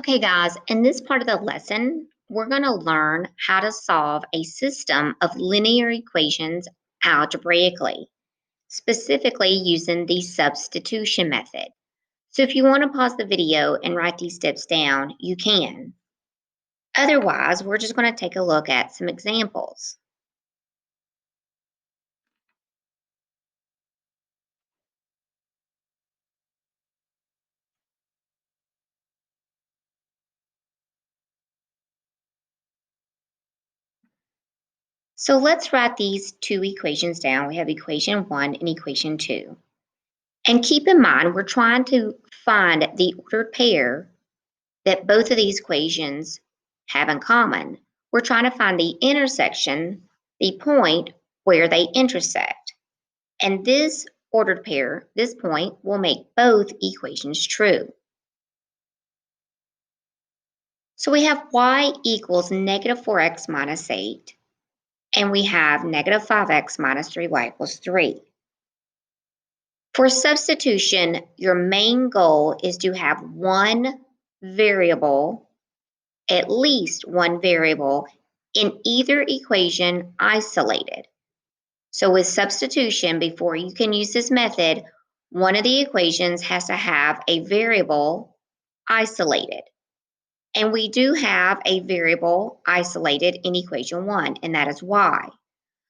Okay, guys, in this part of the lesson, we're going to learn how to solve a system of linear equations algebraically, specifically using the substitution method. So if you want to pause the video and write these steps down, you can. Otherwise, we're just going to take a look at some examples. So let's write these two equations down. We have equation 1 and equation 2. And keep in mind, we're trying to find the ordered pair that both of these equations have in common. We're trying to find the intersection, the point where they intersect. And this ordered pair, this point, will make both equations true. So we have y equals negative 4x minus 8, and we have negative 5x minus 3y equals 3. For substitution, your main goal is to have one variable, at least one variable, in either equation isolated. So with substitution, before you can use this method, one of the equations has to have a variable isolated. And we do have a variable isolated in equation 1, and that is y.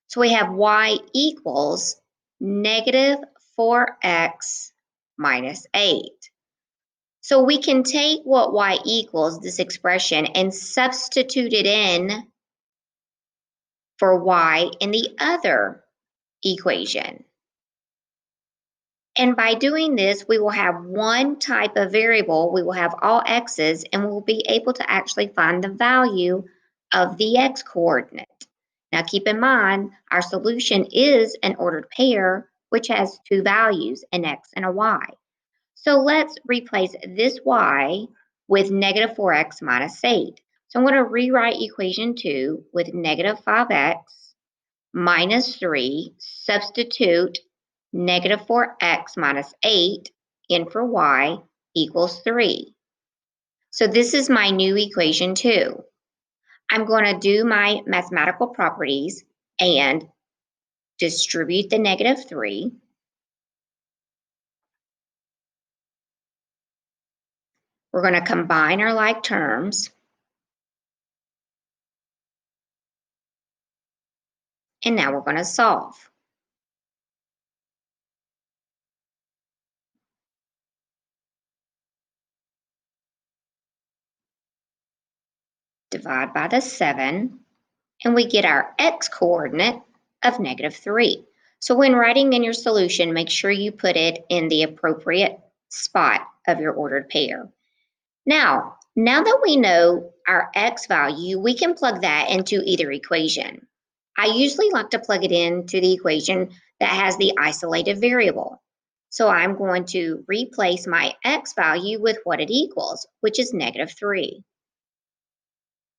So we have y equals negative 4x minus 8. So we can take what y equals, this expression, and substitute it in for y in the other equation. And by doing this, we will have one type of variable. We will have all x's, and we'll be able to actually find the value of the x coordinate. Now keep in mind, our solution is an ordered pair, which has two values, an x and a y. So let's replace this y with negative 4x minus 8. So I'm going to rewrite equation 2 with negative 5x minus 3, substitute negative 4x minus 8 in for y equals 3. So this is my new equation 2. I'm going to do my mathematical properties and distribute the negative 3. We're going to combine our like terms. And now we're going to solve. Divide by the 7, and we get our x coordinate of negative 3. So when writing in your solution, make sure you put it in the appropriate spot of your ordered pair. Now that we know our x value, we can plug that into either equation. I usually like to plug it into the equation that has the isolated variable. So I'm going to replace my x value with what it equals, which is negative 3.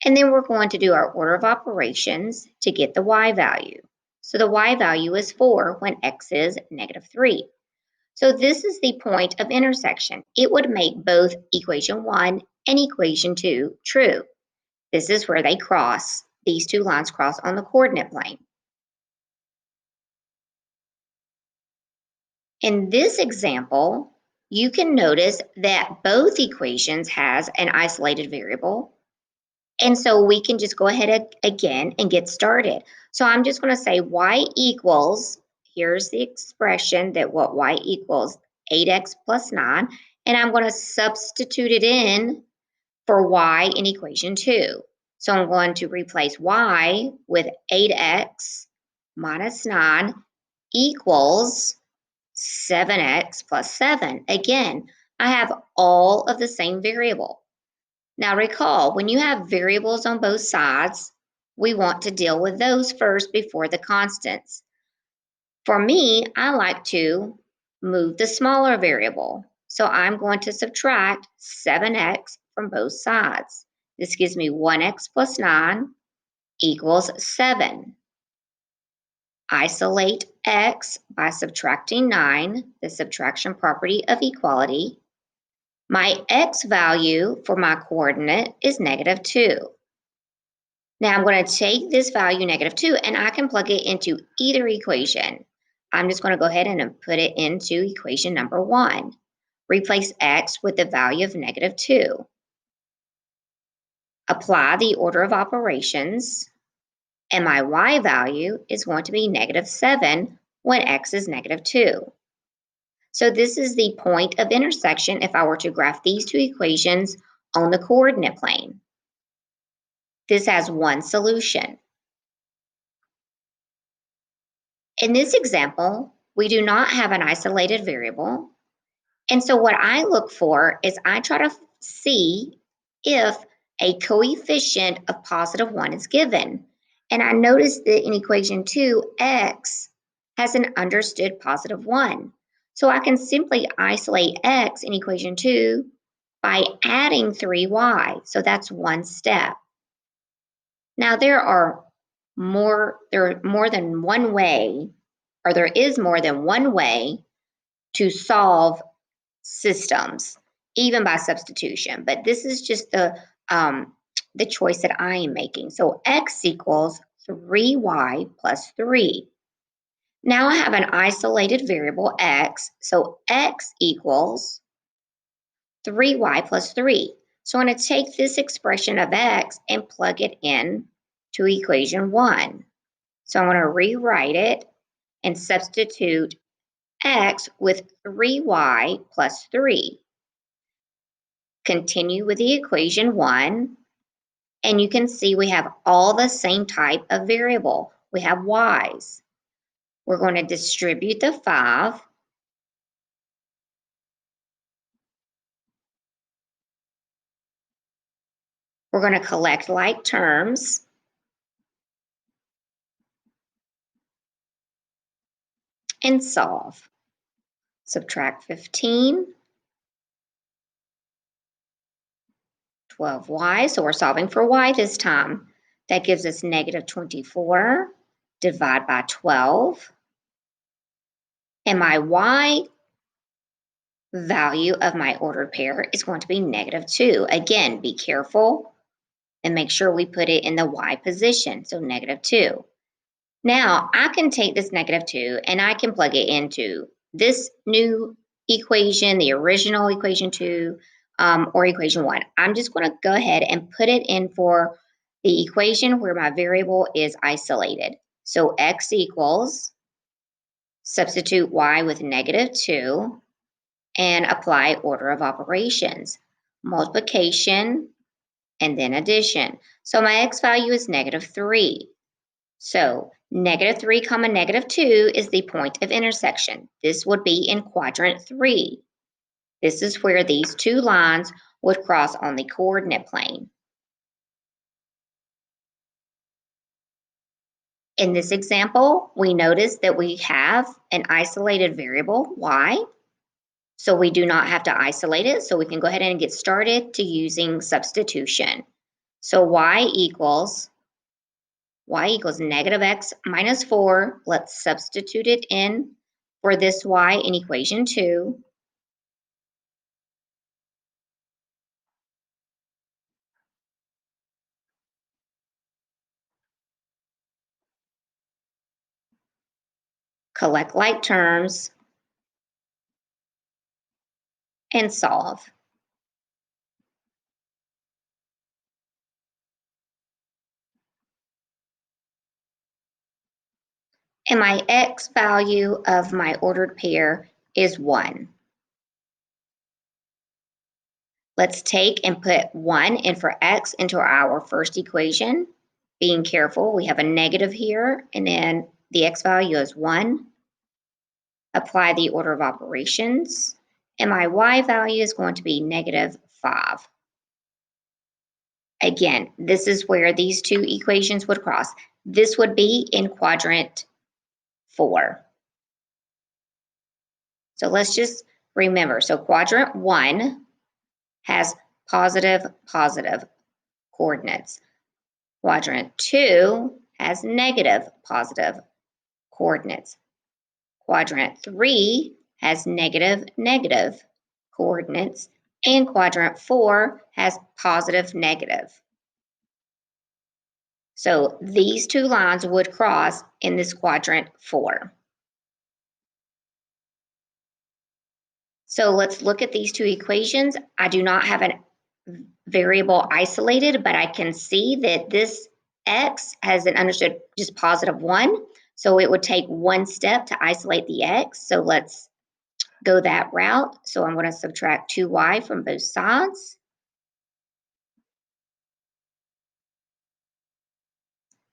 And then we're going to do our order of operations to get the y value. So the y value is 4 when x is negative 3. So this is the point of intersection. It would make both equation 1 and equation 2 true. This is where they cross. These two lines cross on the coordinate plane. In this example, you can notice that both equations has an isolated variable. And so we can just go ahead again and get started. So I'm just going to say y equals, here's the expression that what y equals 8x plus 9, and I'm going to substitute it in for y in equation 2. So I'm going to replace y with 8x minus 9 equals 7x plus 7. Again, I have all of the same variable. Now recall, when you have variables on both sides, we want to deal with those first before the constants. For me, I like to move the smaller variable. So I'm going to subtract 7x from both sides. This gives me 1x plus 9 equals 7. Isolate x by subtracting 9, the subtraction property of equality. My x value for my coordinate is -2. Now I'm going to take this value -2 and I can plug it into either equation. I'm just going to go ahead and put it into equation number 1. Replace x with the value of -2. Apply the order of operations, and my y value is going to be -7 when x is -2. So this is the point of intersection if I were to graph these two equations on the coordinate plane. This has one solution. In this example, we do not have an isolated variable. And so what I look for is I try to see if a coefficient of +1 is given. And I notice that in equation 2, x has an understood +1. So I can simply isolate x in equation 2 by adding 3y. So that's one step. Now there is more than one way to solve systems, even by substitution. But this is just the choice that I am making. So x equals 3y plus 3. Now I have an isolated variable x, so x equals 3y plus 3. So I'm going to take this expression of x and plug it in to equation 1. So I'm going to rewrite it and substitute x with 3y plus 3. Continue with the equation 1, and you can see we have all the same type of variable. We have y's. We're going to distribute the 5. We're going to collect like terms. And solve. Subtract 15. 12y, so we're solving for y this time. That gives us -24. Divide by 12. And my y value of my ordered pair is going to be -2. Again, be careful and make sure we put it in the y position, so -2. Now, I can take this -2 and I can plug it into this new equation, the original equation 2, or equation 1. I'm just going to go ahead and put it in for the equation where my variable is isolated. So x equals, substitute y with -2, and apply order of operations. Multiplication, and then addition. So my x value is -3. So -3, -2 is the point of intersection. This would be in quadrant 3. This is where these two lines would cross on the coordinate plane. In this example, we notice that we have an isolated variable, y. So we do not have to isolate it. So we can go ahead and get started to using substitution. So y equals -x minus 4. Let's substitute it in for this y in equation 2. Collect like terms, and solve. And my x value of my ordered pair is 1. Let's take and put 1 in for x into our first equation. Being careful, we have a negative here, and then the x value is 1. Apply the order of operations, and my y value is going to be -5. Again, this is where these two equations would cross. This would be in quadrant 4. So let's just remember. So quadrant 1 has positive coordinates. Quadrant 2 has negative positive coordinates. Quadrant 3 has negative coordinates. And quadrant 4 has positive, negative. So these two lines would cross in this quadrant 4. So let's look at these two equations. I do not have a variable isolated, but I can see that this x has an understood just positive 1. So it would take one step to isolate the x. So let's go that route. So I'm going to subtract 2y from both sides.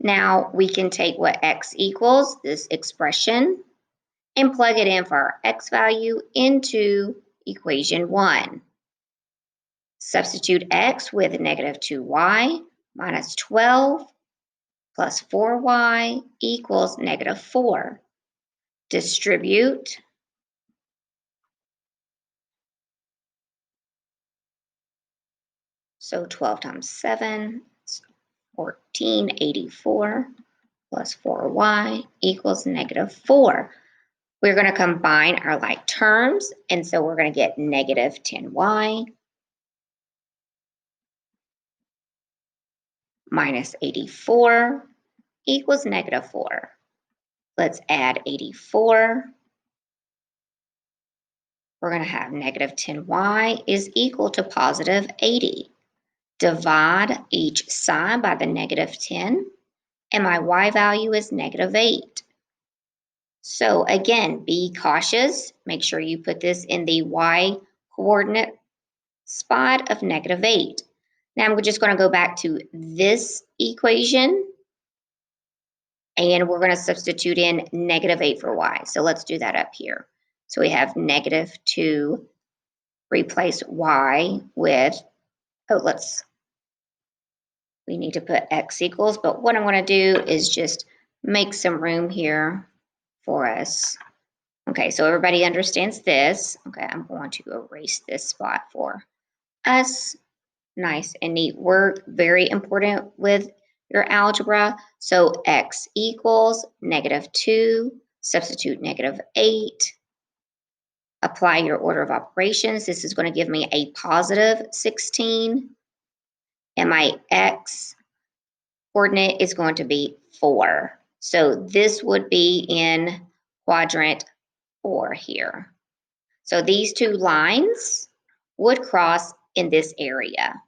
Now we can take what x equals, this expression, and plug it in for our x value into equation 1. Substitute x with negative 2y minus 12 plus 4y equals negative 4. Distribute. So 12 times 7 is 1484 plus 4y equals negative 4. We're going to combine our like terms, and so we're going to get negative 10y minus 84 equals negative 4. Let's add 84. We're going to have negative 10y is equal to positive 80. Divide each side by the negative 10, and my y value is negative 8. So again, be cautious. Make sure you put this in the y coordinate spot of negative 8. Now I'm just going to go back to this equation, and we're going to substitute in negative 8 for y. So let's do that up here. So we have negative 2, replace y with, we need to put x equals, but what I'm going to do is just make some room here for us. Okay, so everybody understands this. Okay, I'm going to erase this spot for us. Nice and neat work, very important with your algebra. So x equals negative 2, substitute negative 8, apply your order of operations. This is going to give me a positive 16, and my x coordinate is going to be 4. So this would be in quadrant 4 here. So these two lines would cross in this area.